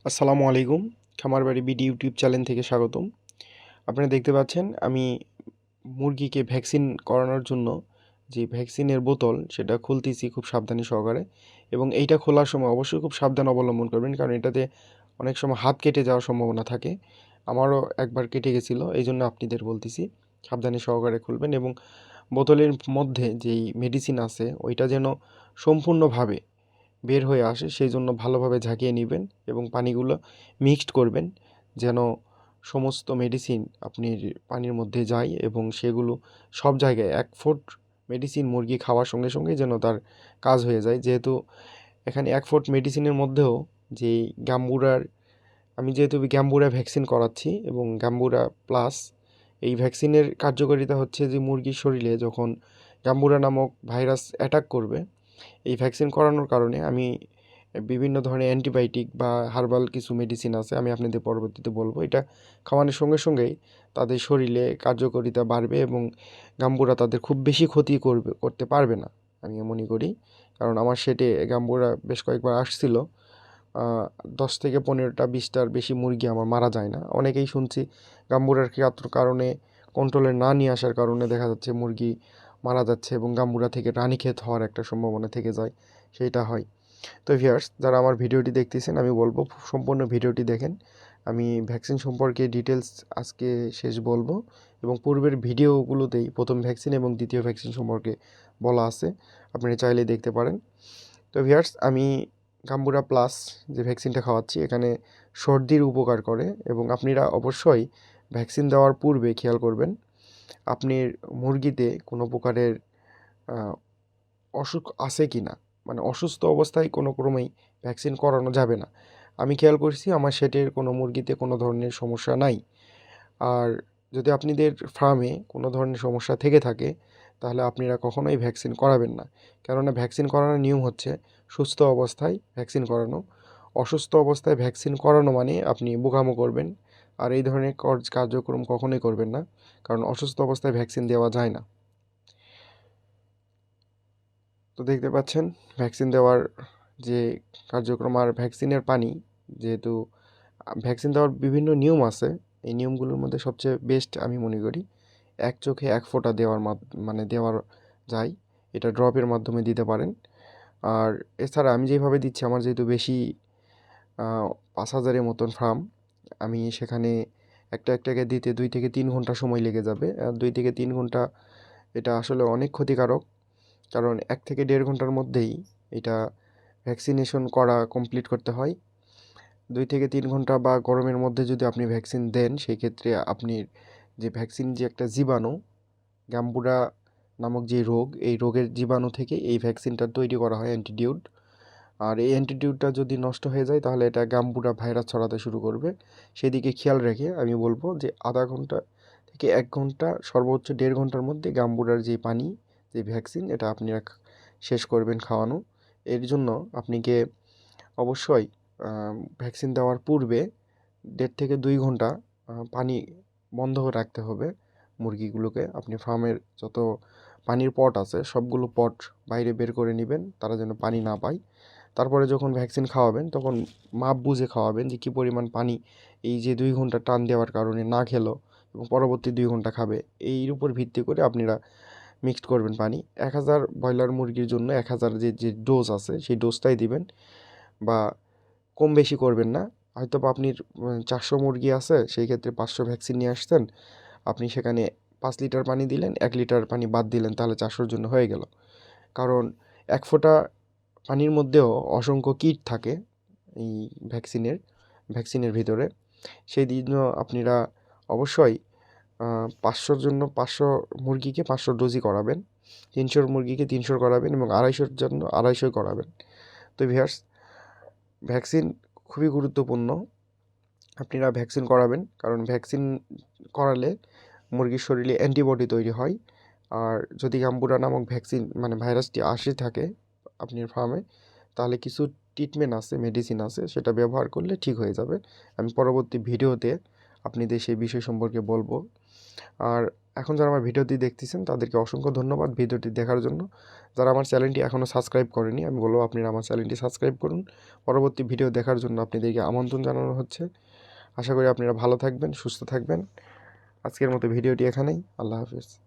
আসসালামু আলাইকুম। খামার বাড়ি বিডি ইউটিউব চ্যানেল থেকে স্বাগতম। আপনারা দেখতে পাচ্ছেন আমি মুরগিকে ভ্যাকসিন করানোর জন্য যে ভ্যাকসিনের বোতল সেটা খুলতেছি খুব সাবধানী সহকারে, এবং এইটা খোলার সময় অবশ্যই খুব সাবধান অবলম্বন করবেন, কারণ এটাতে অনেক সময় হাত কেটে যাওয়ার সম্ভাবনা থাকে। আমারও একবার কেটে গেছিলো, এই জন্য আপনাদের বলতেছি সাবধানী সহকারে খুলবেন, এবং বোতলের মধ্যে যেই মেডিসিন আছে ওইটা যেন সম্পূর্ণভাবে বের হয়ে আসে সেই জন্য ভালোভাবে ঝাঁকিয়ে নেবেন এবং পানিগুলো মিক্সড করবেন, যেন সমস্ত মেডিসিন আপনি পানির মধ্যে যায় এবং সেগুলো সব জায়গায় 1 ফুট মেডিসিন মুরগি খাওয়ার সঙ্গে সঙ্গে যেন তার কাজ হয়ে যায়। যেহেতু এখানে 1 ফুট মেডিসিনের মধ্যেও যে গাম্বুরার আমি যেহেতু গাম্বুরা ভ্যাকসিন করাচ্ছি এবং গাম্বুরা প্লাস এই ভ্যাকসিনের কার্যকারিতা হচ্ছে যে মুরগির শরীরে যখন গাম্বুরা নামক ভাইরাস অ্যাটাক করবে, এই ভ্যাকসিন করানোর কারণে আমি বিভিন্ন ধরনের অ্যান্টিবায়োটিক বা হার্বাল কিছু মেডিসিন আছে, আমি আপনাদের পরবর্তীতে বলবো। এটা খাওয়ানোর সঙ্গে সঙ্গেই তাদের শরীরে কার্যকারিতা বাড়বে এবং গাম্বুরা তাদের খুব বেশি ক্ষতি করতে পারবে না, আমি মনে করি। কারণ আমার সেটে গাম্বুরা বেশ কয়েকবার আসছিল, 10 থেকে 15টা 20টার বেশি মুরগি আমার মারা যায় না। অনেকেই শুনছি গাম্বুরার কারণে কন্ট্রোলে না নিয়ে আসার কারণে দেখা যাচ্ছে মুরগি মারা যাচ্ছে এবং গাম্বুরা থেকে রানীক্ষেত হওয়ার একটা সম্ভাবনা থেকে যায়, সেইটা হয়। তো ভিউয়ার্স, যারা আমার ভিডিওটি দেখতেছেন আমি বলবো সম্পূর্ণ ভিডিওটি দেখেন। আমি ভ্যাকসিন সম্পর্কে ডিটেলস আজকে শেষ বলবো, এবং পূর্বের ভিডিওগুলোতেই প্রথম ভ্যাকসিন এবং দ্বিতীয় ভ্যাকসিন সম্পর্কে বলা আছে, আপনারা চাইলে দেখতে পারেন। তো ভিউয়ার্স, আমি গাম্বুরা প্লাস যে ভ্যাকসিনটা খাওয়াচ্ছি এখানে সর্দির উপকার করে, এবং আপনারা অবশ্যই ভ্যাকসিন দেওয়ার পূর্বে খেয়াল করবেন আপনার মুরগিতে কোনো প্রকারের অসুখ আছে কি না। মানে অসুস্থ অবস্থায় কোনো ক্রমেই ভ্যাকসিন করানো যাবে না। আমি খেয়াল করছি আমার সেটের কোনো মুরগিতে কোনো ধরনের সমস্যা নাই। আর যদি আপনাদের ফার্মে কোনো ধরনের সমস্যা থেকে থাকে তাহলে আপনারা কখনোই ভ্যাকসিন করাবেন না। কেননা ভ্যাকসিন করানোর নিয়ম হচ্ছে সুস্থ অবস্থায় ভ্যাকসিন করানো। অসুস্থ অবস্থায় ভ্যাকসিন করানো মানে আপনি বোকামো করবেন। আর এই ধরনের কার্যক্রম কখনোই করবেন না, কারণ অসুস্থ অবস্থায় ভ্যাকসিন দেওয়া যায় না। তো দেখতে পাচ্ছেন ভ্যাকসিন দেওয়ার যে কার্যক্রম আর ভ্যাকসিনের পানি, যেহেতু ভ্যাকসিন দেওয়ার বিভিন্ন নিয়ম আছে, এই নিয়মগুলোর মধ্যে সবচেয়ে বেস্ট আমি মনে করি এক চোখে 1 ফোঁটা দেওয়ার মানে দেওয়ার যায়। এটা ড্রপের মাধ্যমে দিতে পারেন। আর এছাড়া আমি যেভাবে দিচ্ছি, আমার যেহেতু বেশি 5,000-এর মতন ফার্ম, আমি সেখানে একটাকে দিতে 2 থেকে 3 ঘন্টা সময় লেগে যাবে। 2 থেকে 3 ঘন্টা এটা আসলে অনেক ক্ষতিকারক, কারণ 1 থেকে 1.5 ঘন্টার মধ্যেই এটা ভ্যাকসিনেশন করা কমপ্লিট করতে হয়। 2 থেকে 3 ঘন্টা বা গরমের মধ্যে যদি আপনি ভ্যাকসিন দেন সেই ক্ষেত্রে আপনি যে ভ্যাকসিন যে একটা জীবাণু গাম্বুরা নামক যে রোগ, এই রোগের জীবাণু থেকে এই ভ্যাকসিনটা তৈরি করা হয় অ্যান্টিটিউড। আর এই অ্যান্টিটিউডটা যদি নষ্ট হয়ে যায় তাহলে এটা গাম্বুরা ভাইরাস ছড়াতে শুরু করবে। সেদিকে খেয়াল রেখে আমি বলবো যে আধা ঘন্টা থেকে 1 ঘন্টা সর্বোচ্চ 1.5 ঘন্টার মধ্যে গাম্বুরার যে পানি যে ভ্যাকসিন এটা আপনি শেষ করবেন খাওয়ানো। এর জন্য আপনাকে অবশ্যই ভ্যাকসিন দেওয়ার পূর্বে 1.5 থেকে 2 ঘন্টা পানি বন্ধ রাখতে হবে মুরগিগুলোকে। আপনি ফার্মের যত পানির পট আছে সবগুলো পট বাইরে বের করে নেবেন, তারা যেন পানি না পায়। তারপরে যখন ভ্যাকসিন খাওয়াবেন তখন মাপ বুঝে খাওয়াবেন যে কী পরিমাণ পানি এই যে 2 ঘন্টা টান দেওয়ার কারণে না খেলো এবং পরবর্তী 2 ঘন্টা খাবে, এর উপর ভিত্তি করে আপনারা মিক্সড করবেন পানি। 1,000 ব্রয়লার মুরগির জন্য 1,000 যে ডোজ আছে সেই ডোজটাই দিবেন, বা কম বেশি করবেন না। হয়তো বা আপনি 400 মুরগি আছে, সেই ক্ষেত্রে 500 ভ্যাকসিন নিয়ে আসছেন, আপনি সেখানে 5 লিটার পানি দিলেন, 1 লিটার পানি বাদ দিলেন, তাহলে 400-র জন্য হয়ে গেল। কারণ 1 ফোঁটা পানির মধ্যেও অসংখ্য কীট থাকে এই ভ্যাকসিনের ভিতরে। সেই জন্য আপনারা অবশ্যই 500-র জন্য 500 মুরগিকে 500 ডোজই করাবেন, 300 মুরগিকে 300 করাবেন এবং 250-র জন্য 250 করাবেন। তো ভিউয়ার্স, ভ্যাকসিন খুবই গুরুত্বপূর্ণ, আপনারা ভ্যাকসিন করাবেন, কারণ ভ্যাকসিন করালে মুরগির শরীরে অ্যান্টিবডি তৈরি হয়। আর যদি গাম্বুরা নামক ভ্যাকসিন মানে ভাইরাসটি আসে থাকে আপনার ফার্মে, তাহলে কিছু ট্রিটমেন্ট আছে, মেডিসিন আছে, সেটা ব্যবহার করলে ঠিক হয়ে যাবে। আমি পরবর্তী ভিডিওতে আপনাদের সেই বিষয় সম্পর্কে বলবো। আর এখন যারা আমার ভিডিওটি দেখতেছেন তাদেরকে অসংখ্য ধন্যবাদ ভিডিওটি দেখার জন্য। যারা আমার চ্যানেলটি এখনও সাবস্ক্রাইব করেনি, আমি বলবো আপনারা আমার চ্যানেলটি সাবস্ক্রাইব করুন। পরবর্তী ভিডিও দেখার জন্য আপনাদেরকে আমন্ত্রণ জানানো হচ্ছে। আশা করি আপনারা ভালো থাকবেন, সুস্থ থাকবেন। আজকের মতো ভিডিওটি এখানেই। আল্লাহ হাফেজ।